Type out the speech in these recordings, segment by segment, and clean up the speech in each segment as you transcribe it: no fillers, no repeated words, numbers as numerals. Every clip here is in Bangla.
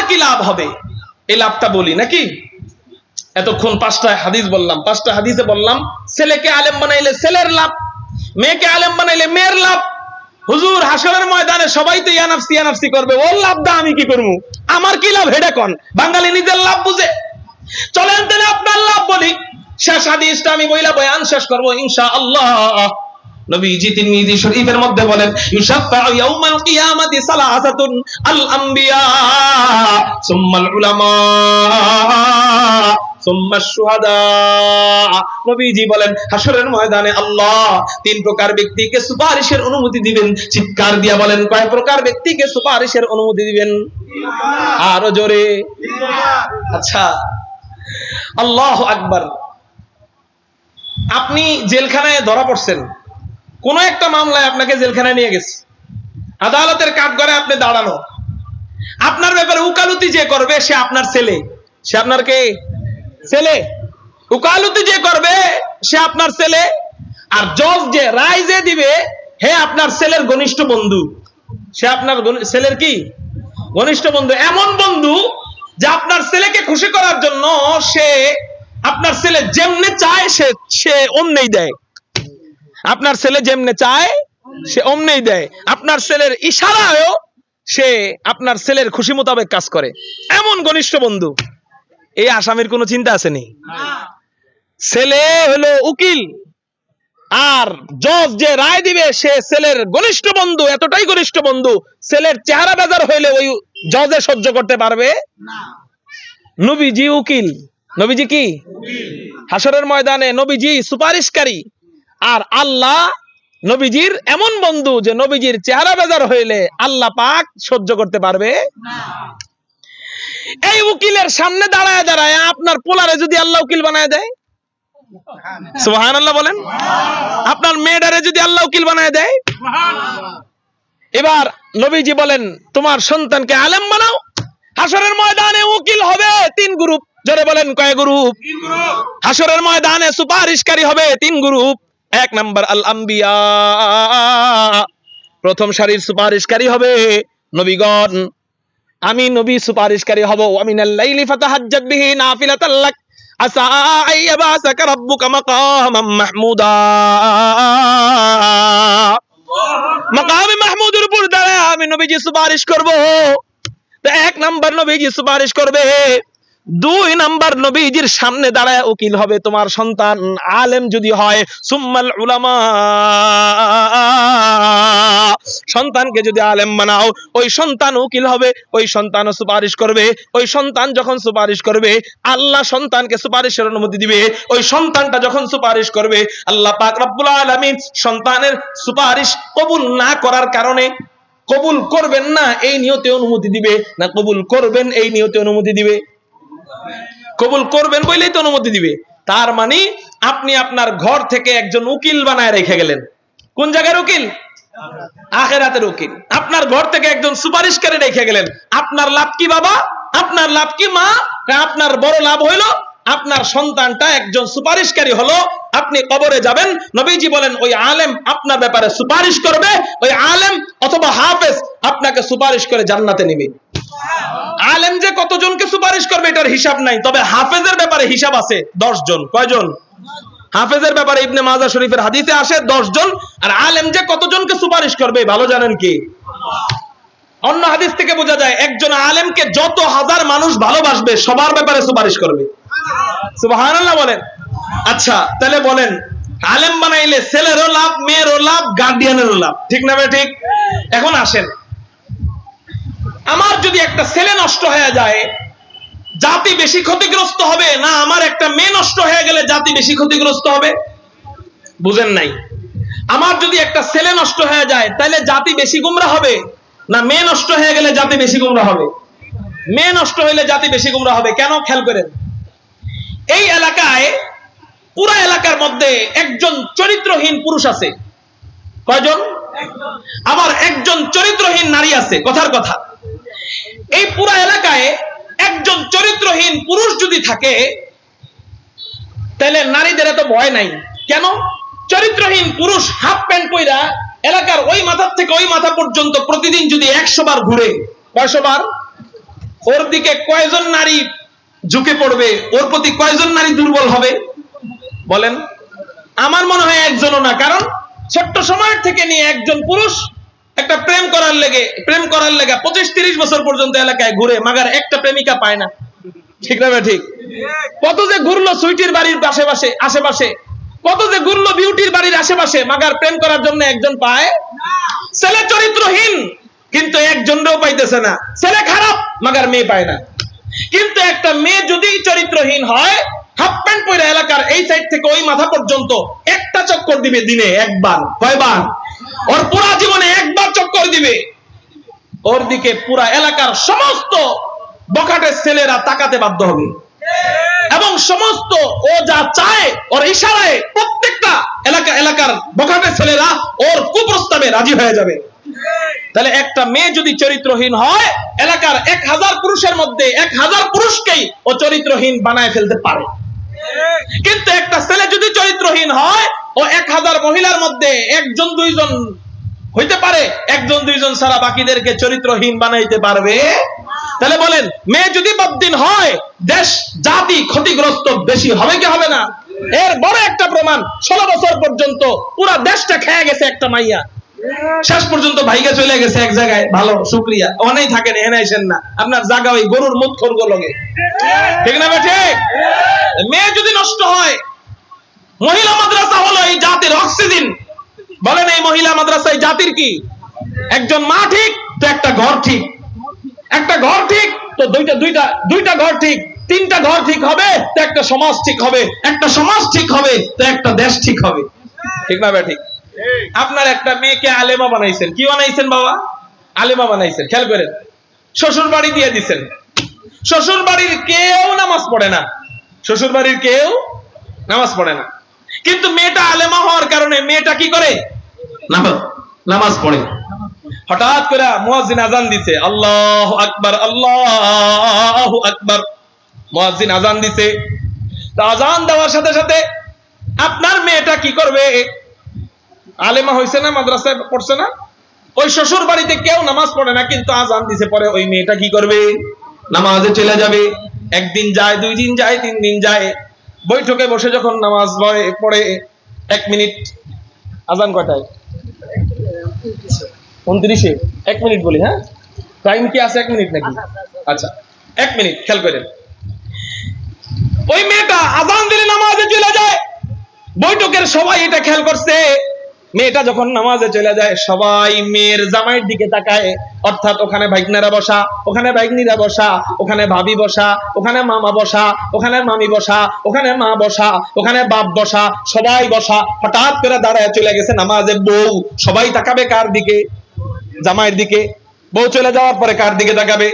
কি লাভ হবে এই লাভটা বলি নাকি। এতক্ষণ 5টা হাদিস বললাম, 5টা হাদিসে বললাম ছেলেকে আলেম বানাইলে ছেলের লাভ, মেয়েকে আলেম বানাইলে মেয়ের লাভ। হুজুর হাসরের ময়দানে সবাই তো ইয়ানাফসি ইয়ানাফসি করবে, ওর লাভটা আমি কি করবো, আমার কি লাভ হেডা কোন? বাঙালি নিজের লাভ বুঝে। চলেন তাহলে আপনার লাভ বলি। শেষ হাদিসটা আমি বইলা বয়ান শেষ করব ইনশাআল্লাহ। নবীজি তিরমিজি শরীফের মধ্যে বলেন ইউশাফাউ ইয়াউমাল কিয়ামাতি সালাসাতুন আল আমবিয়া সুম্মাল উলামা সুম্মাশ শুহাদা। নবীজি বলেন হাসরের ময়দানে আল্লাহ 3 প্রকার ব্যক্তিকে সুপারিশের অনুমতি দিবেন। চিৎকার দিয়া বলেন কয় প্রকার ব্যক্তিকে সুপারিশের অনুমতি দিবেন? আরো জোরে। আচ্ছা, আল্লাহু আকবার। আপনি জেলখানায় ধরা পড়ছেন, কোন একটা মামলায় আপনাকে জেলখানায় নিয়ে গেছে, আদালতের কাঠগড়ায় আপনি দাঁড়ানো, আপনার ব্যাপারে উকালতি যে করবে সে আপনার ছেলে। সে আপনার কে? ছেলে। উকালতি যে করবে সে আপনার ছেলে, আর জজ যে রায় যে দিবে হে আপনার ছেলের ঘনিষ্ঠ বন্ধু। সে আপনার ছেলের কি? ঘনিষ্ঠ বন্ধু। এমন বন্ধু যে আপনার ছেলেকে খুশি করার জন্য সে আপনার ছেলে যেমনে চায় সে অমনেই দেয়। আপনার ছেলে যেমনে চায় সে অমনেই দেয়। আপনার ছেলের ইশারায়ও সে আপনার ছেলের খুশি মোতাবেক কাজ করে। এমন ঘনিষ্ঠ বন্ধু। এই আসামির কোনো চিন্তা আছে নি? ছেলে হলো উকিল, আর জজ যে রায় দিবে সে ছেলের ঘনিষ্ঠ বন্ধু। এতটাই ঘনিষ্ঠ বন্ধু, ছেলের চেহারা বেজার হইলে ওই জজে সহ্য করতে পারবে না। নবীজি উকিল, নবীজি কি? হাসরের ময়দানে নবীজি সুপারিশকারী, আর আল্লাহ নবীজির এমন বন্ধু যে নবীজির চেহারা বেজার হইলে আল্লাহ পাক সহ্য করতে পারবে না। এই উকিলের সামনে দাঁড়ায় দাঁড়ায় আপনার পোলারে যদি আল্লাহ উকিল বানায় দেয়, সুবহানাল্লাহ বলেন। আপনার মেয়েটারে যদি আল্লাহ উকিল বানায় দেয়, এবার নবীজি বলেন তোমার সন্তানকে আলেম বানাও। হাসরের ময়দানে উকিল হবে 3 গ্রুপ। জোরে বলেন কয় গ্রুপ? হাসরের ময়দানে সুপারিশকারী হবে 3 গ্রুপ। 1 নাম্বার আল আম্বিয়া, প্রথম সারির সুপারিশকারী হবে নবীগণ। আমি নবী সুপারিশকারী হব। ওয়া মিনাল লাইলি ফাতাহাজ্জাদ বিহি নাফিলাতাল লাক আসা আইয়াবাসাকা রাব্বুকা মাকামাম মাহমুদা। মাকামে মাহমুদের উপর দাঁড়ায় আমি নবীজি সুপারিশ করব। তো 1 নাম্বার নবীজি সুপারিশ করবে। 2 নাম্বার নবীজির সামনে দাঁড়ায় উকিল হবে তোমার সন্তান, আলেম যদি হয়। সুম্মাল উলামা, সন্তানকে যদি আলেম বানাও ওই সন্তান উকিল হবে, ওই সন্তানও সুপারিশ করবে। ওই সন্তান যখন সুপারিশ করবে আল্লাহ সন্তানকে সুপারিশের অনুমতি দিবে। ওই সন্তানটা যখন সুপারিশ করবে আল্লাহ পাক রব্বুল আলামিন সন্তানের সুপারিশ কবুল না করার কারণে কবুল করবেন না এই নিয়তে অনুমতি দিবে, না কবুল করবেন এই নিয়তে অনুমতি দিবে? কবুল করবেন বলেই তো অনুমতি দিবে। তার মানে আপনি আপনার ঘর থেকে একজন উকিল বানায় রেখে গেলেন। কোন জায়গার উকিল? আখিরাতের উকিল। আপনার ঘর থেকে একজন সুপারিশকারী রেখে গেলেন। আপনার লাভ কি বাবা? আপনার লাভ কি মা? আপনার বড় লাভ হইলো আপনার সন্তানটা একজন সুপারিশকারী হলো। আপনি কবরে যাবেন, নবীজি বলেন ওই আলেম আপনার ব্যাপারে সুপারিশ করবে। ওই আলেম অথবা হাফেজ আপনাকে সুপারিশ করে জান্নাতে নিবে। আলেম যে কতজনকে সুপারিশ করবে এটার হিসাব নাই, তবে হাফেজের ব্যাপারে হিসাব আছে 10 জন। কয়জন? হাফেজের ব্যাপারে ইবনে মাজাহ শরীফের হাদিসে আসে 10 জন। আর আলেম যে কতজনকে সুপারিশ করবে ভালো জানেন কি? অন্য হাদিস থেকে বোঝা যায় একজন আলেমকে যত হাজার মানুষ ভালোবাসবে সবার ব্যাপারে সুপারিশ করবে। সুবহানাল্লাহ বলেন। আচ্ছা তাহলে বলেন আলেম বানাইলে ছেলেরও লাভ, মেয়েরও লাভ, গার্ডিয়ানেরও লাভ, ঠিক না ভাই? ঠিক। এখন আসেন, আমার যদি একটা ছেলে নষ্ট হয়ে যায় জাতি বেশি ক্ষতিগ্রস্ত হবে, না আমার একটা মেয়ে নষ্ট হয়ে গেলে জাতি বেশি ক্ষতিগ্রস্ত হবে? বুঝেন নাই। আমার যদি একটা ছেলে নষ্ট হয়ে যায় তাহলে জাতি বেশি গুমরাহ হবে, না মেয়ে নষ্ট হয়ে গেলে জাতি বেশি গুমরাহ হবে? মেয়ে নষ্ট হইলে জাতি বেশি গুমরাহ হবে। কেন? খেয়াল করেন। এই এলাকায় পুরো এলাকার মধ্যে একজন চরিত্রহীন পুরুষ আছে। কয়জন? আবার একজন চরিত্রহীন নারী আছে। কথার কথা। এই পুরো এলাকায় একজন চরিত্রহীন পুরুষ যদি থাকে তাহলে নারীদের এত ভয় নাই। কেন? চরিত্রহীন পুরুষ হাফ প্যান্ট পইরা এলাকার ওই মাথা থেকে ওই মাথা পর্যন্ত প্রতিদিন যদি 100 বার ঘুরে, কয়শো বার? ওর দিকে কয়জন নারী ঝুঁকে পড়বে, ওর প্রতি কয়জন নারী দুর্বল হবে বলেন? আমার মনে হয় একজনও না। কারণ ছোট্ট সময়ের থেকে নিয়ে একজন পুরুষ একটা প্রেম করার লেগে 25-30 বছর পর্যন্ত এলাকায় ঘুরে, মাগার একটা প্রেমিকা পায় না। ঠিক না ঠিক? কত যে ঘুরলো সুইটির বাড়ির আশেপাশে, কত যে ঘুরলো বিউটির বাড়ির আশেপাশে, মাগার প্রেম করার জন্য একজন পায়। ছেলে চরিত্রহীন কিন্তু একজনও পাইতেছে না। ছেলে খারাপ মাগার মেয়ে পায় না। কিন্তু একটা মেয়ে যদি চরিত্রহীন হয়, হাফ প্যান্ট পরে এলাকার এই সাইড থেকে ওই মাথা পর্যন্ত একটা চক্কর দিবে দিনে একবার। কয়বার? ওর পুরা জীবনে একবার চক্কর দিবে। ওর দিকে পুরা এলাকার সমস্ত বখাটের ছেলেরা তাকাতে বাধ্য হবে এবং সমস্ত ও যা চায় ওর ইশারায় প্রত্যেকটা এলাকার বখাটের ছেলেরা ওর কুপ্রস্তাবে রাজি হয়ে যাবে। তাহলে একটা মেয়ে যদি চরিত্রহীন হয়, এলাকার 1000 পুরুষের মধ্যে 1000 পুরুষকেই ও চরিত্রহীন বানায় ফেলতে পারে। কিন্তু একটা ছেলে যদি চরিত্রহীন হয়, ও 1000 মহিলার মধ্যে 1-2 হইতে পারে, 1-2 ছাড়া বাকিদেরকে চরিত্রহীন বানাইতে পারবে। তাহলে বলেন, মেয়ে যদি বদ্দিন হয়, দেশ জাতি ক্ষতিগ্রস্ত বেশি হবে কি হবে না? এর বড় একটা প্রমাণ, 16 বছর পর্যন্ত পুরো দেশটা খেয়ে গেছে একটা মাইয়া, শেষ পর্যন্ত ভাইগা চলে গেছে এক জায়গায়। ভালো, শুকরিয়া, অনেই থাকেন, এনে আসেন না, আপনার জায়গা ওই গরুর মুখ খরগো লগে। ঠিক না ঠিক? মেয়ে যদি নষ্ট হয়, মহিলা মাদ্রাসা হলো এই জাতির অক্সিজেন। বলেন, এই মহিলা মাদ্রাসা এই জাতির কি? একজন মা ঠিক তো একটা ঘর ঠিক, একটা ঘর ঠিক তো দুইটা ঘর ঠিক, 3টা ঘর ঠিক হবে তো একটা সমাজ ঠিক হবে, একটা সমাজ ঠিক হবে তো একটা দেশ ঠিক হবে। ঠিক না ঠিক? আপনার একটা মেয়েকে আলেমা বানাইছেন। কি বানাইছেন বাবা? আলেমা বানাইছেন। খেয়াল করেন, শ্বশুর বাড়ি দিয়ে দিচ্ছেন। শ্বশুর বাড়ির কেউ নামাজ পড়ে না, শ্বশুর বাড়ির কেউ নামাজ পড়ে না। কিন্তু মেয়েটা আলেমা হওয়ার কারণে মেয়েটা কি করে? নামাজ পড়ে। হঠাৎ করে মুয়াজ্জিন আজান দিছে, আল্লাহু আকবার, আল্লাহু আকবার। মুয়াজ্জিন আজান দিছে, তো আজান দেওয়ার সাথে সাথে আপনার মেয়েটা কি করবে? আলেমা হইছে না, মাদ্রাসায় পড়ছে না, ওই শ্বশুর বাড়িতে কেউ নামাজ পড়ে না, কিন্তু আজান দিছে পরে ওই মেয়েটা কি করবে? নামাজে চলে যাবে। 1 দিন যায়, 2 দিন যায়, 3 দিন যায়, বৈঠকে বসে যখন নামাজ পড়ে 1 মিনিট, আজান কয়টায়? 29-এ। 1 মিনিট বলি, হ্যাঁ, টাইম কি আছে 1 মিনিট নাকি? আচ্ছা, 1 মিনিট। খেয়াল করেন, ওই মেয়েটা আজান দিলে নামাজে চলে যায়। বৈঠকের সবাই এটা খেয়াল করছে, মেয়েটা যখন নামাজে চলে যায় সবাই মেয়ের জামাইয়ের দিকে তাকায়। অর্থাৎ ওখানে ভাইগনারা বসা, ওখানে ভাইগনিরা বসা, ওখানে ভাবি বসা, ওখানে মামা বসা, ওখানে মামি বসা, ওখানে মা বসা, ওখানে বাপ বসা, সবাই বসা। হঠাৎ করে দাঁড়ায় চলে গেছে নামাজে বউ। সবাই তাকাবে কার দিকে? জামাইয়ের দিকে। বউ চলে যাওয়ার পরে কার দিকে তাকাবে?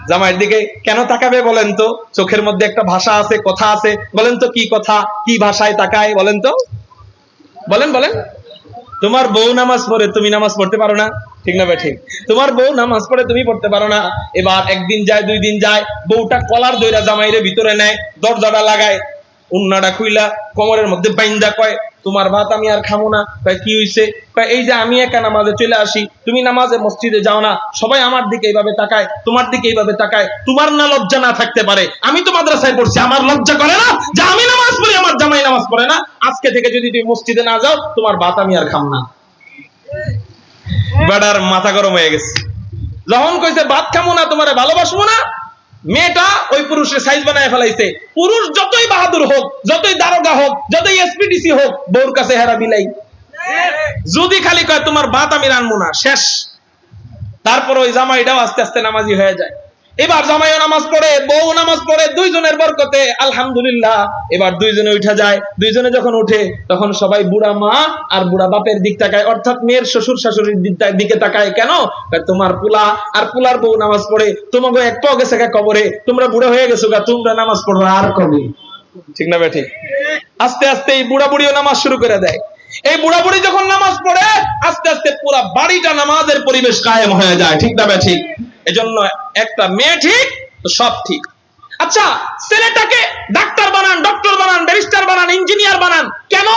জামাইয়ের দিকে। কেন তাকাবে বলেন তো? চোখের মধ্যে একটা ভাষা আছে, কথা আছে। বলেন তো কি কথা, কি ভাষায় তাকায় বলেন তো? বলেন বলেন। তোমার বউ নামাজ পড়ে, তুমি নামাজ পড়তে পারো না। ঠিক না ঠিক? তোমার বউ নামাজ পড়ে, তুমি পড়তে পারো না। এবার 1 দিন যায়, 2 দিন যায়, বউটা কলার দইরা জামাইরে ভিতরে নেয়, দরজাটা লাগায়, উন্নাটা খুইলা কোমরের মধ্যে বাইন্দা কয়, তোমার ভাত আমি আর খামো না। কয় কি হইছে? কয় এই যে আমি একা নামাজে চলে আসি, তুমি নামাজে মসজিদে যাও না, সবাই আমার দিকে এইভাবে তাকায়, তোমার দিকে এইভাবে তাকায়, তোমার না লজ্জা না থাকতে পারে? আমি তো মাদ্রাসায় পড়ছি, আমার লজ্জা করে না যে আমি নামাজ পড়ি, আমার জামাই নামাজ পড়ে না? আজকে থেকে যদি তুমি মসজিদে না যাও, তোমার ভাত আমি আর খাম না। বেটার মাথা গরম হয়ে গেছে। যখন কইছে ভাত খামো না, তোমারে ভালোবাসবো না, মেয়েটা ওই পুরুষের সাইজ বানায় ফেলাইছে। পুরুষ যতই বাহাদুর হোক, যতই দারোগা হোক, যতই এসপিডিসি হোক, বউর কাছে হেরা বিলাই। যদি খালি কয় তোমার ভাত আমি রানবো না, শেষ। তারপর ওই জামাইটাও আস্তে আস্তে নামাজি হয়ে যায়। এবার জামাইও নামাজ পড়ে, বউ নামাজ পড়ে, 2 জনের বরকতে আলহামদুলিল্লাহ। এবার 2 জনে উঠা যায়। 2 জনে যখন উঠে তখন সবাই বুড়া মা আর বুড়া বাপের দিক তাকায়, অর্থাৎ মেয়ের শ্বশুর শাশুড়ির দিকে তাকায়। কেন? তোমার পুলা আর পুলার বউ নামাজ পড়ে, তোমাকে এক পাও গেছে কবরে, তোমরা বুড়া হয়ে গেছো গা, তোমরা নামাজ পড়বে আর কবে? ঠিক না ঠিক? আস্তে আস্তে এই বুড়া বুড়িও নামাজ শুরু করে দেয়। এই বুড়া বুড়ি যখন নামাজ পড়ে, আস্তে আস্তে পুরা বাড়িটা নামাজের পরিবেশ কায়েম হয়ে যায়। ঠিক না ঠিক? এজন্য একটা মেয়ে ঠিক তো সব ঠিক। আচ্ছা, ছেলেটাকে ডাক্তার বানান, ডক্টর বানান, ব্যারিস্টার বানান, ইঞ্জিনিয়ার বানান, কেন?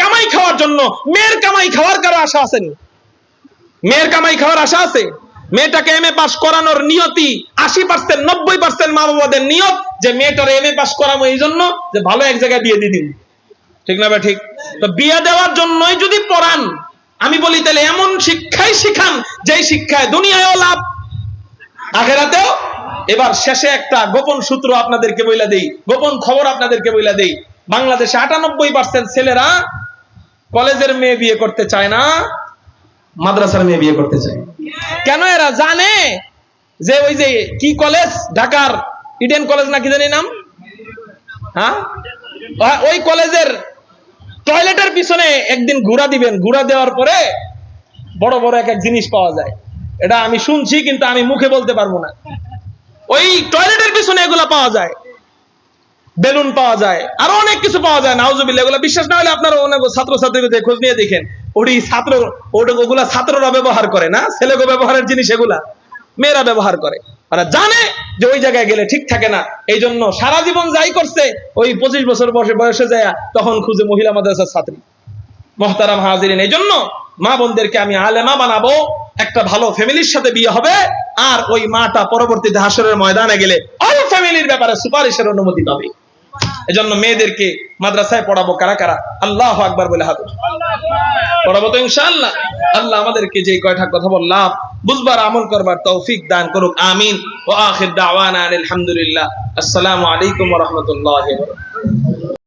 কামাই খাওয়ার জন্য। মেয়ের কামাই খাওয়ার কারো আশা আসেনি? মেয়ের কামাই খাওয়ার আশা আছে? মেয়েটাকে এমএ পাস করানোর নিয়তি 80% 90% মা বাবাদের নিয়ত যে মেয়েটার এমএ পাস করাবো এই জন্য যে ভালো এক জায়গায় বিয়ে দিয়ে দিন, ঠিক না ভাই? ঠিক। তো বিয়ে দেওয়ার জন্যই যদি পড়ান, আমি বলি তাহলে এমন শিক্ষাই শিখান যেই শিক্ষায় দুনিয়ায়ও লাভ, আখেরাতেও। এবার শেষে একটা গোপন সূত্র আপনাদেরকে বইলা দেই, গোপন খবর আপনাদেরকে বইলা দেই। বাংলাদেশে 98% ছেলেরা কলেজের মেয়ে বিয়ে করতে চায় না, মাদ্রাসার মেয়ে বিয়ে করতে চায়। কেন? এরা জানে যে ওই যে কি কলেজ, ঢাকার ইডেন কলেজ নাকি জানি নাম, হ্যাঁ, ওই কলেজের টয়লেটের পিছনে একদিন ঘুরা দিবেন, ঘুরা দেওয়ার পরে বড় বড় এক এক জিনিস পাওয়া যায়। এটা আমি শুনছি কিন্তু আমি মুখে বলতে পারবো না। ওই টয়লেটের পিছনে এগুলা পাওয়া যায়, বেলুন পাওয়া যায়, আরো অনেক কিছু পাওয়া যায়। নাউজুবিল্লাহ। এগুলা বিশ্বাস না হলে আপনারা অনেক ছাত্রছাত্রীদের খোঁজ নিয়ে দেখেন। ওগুলা ছাত্ররা ব্যবহার করে না, ছেলেগো ব্যবহারের জিনিস এগুলা মেয়েরা ব্যবহার করে। ওরা জানে যে ওই জায়গায় গেলে ঠিক থাকে না, এই জন্য সারা জীবন যাই করছে ওই 25 বছর বয়সে যায় তখন খুঁজে মহিলা মাদ্রাসার ছাত্রী। মুহতারাম হাজিরিন, এই জন্য মা বোনদেরকে আমি আলেমা বানাবো, একটা ভালো ফ্যামিলির সাথে বিয়ে হবে, আর ওই মাটা পরবর্তীতে হাসরের ময়দানে গেলে অল ফ্যামিলির ব্যাপারে সুপারিশের অনুমতি পাবে। এজন্য মেয়েদেরকে মাদ্রাসায় পড়াবো। কারা কারা আল্লাহু আকবার বলে হাত উঠান। পড়াবো তো ইনশাআল্লাহ। আল্লাহ আমাদেরকে যে কয়টা কথা বললাম বুঝবার আমল করবার তৌফিক দান করুক। আমিন। ওয়া আখির দাওয়ানা আলহামদুলিল্লাহ। আসসালামু আলাইকুম ওয়া রাহমাতুল্লাহি ওয়া বারাকাতুহু।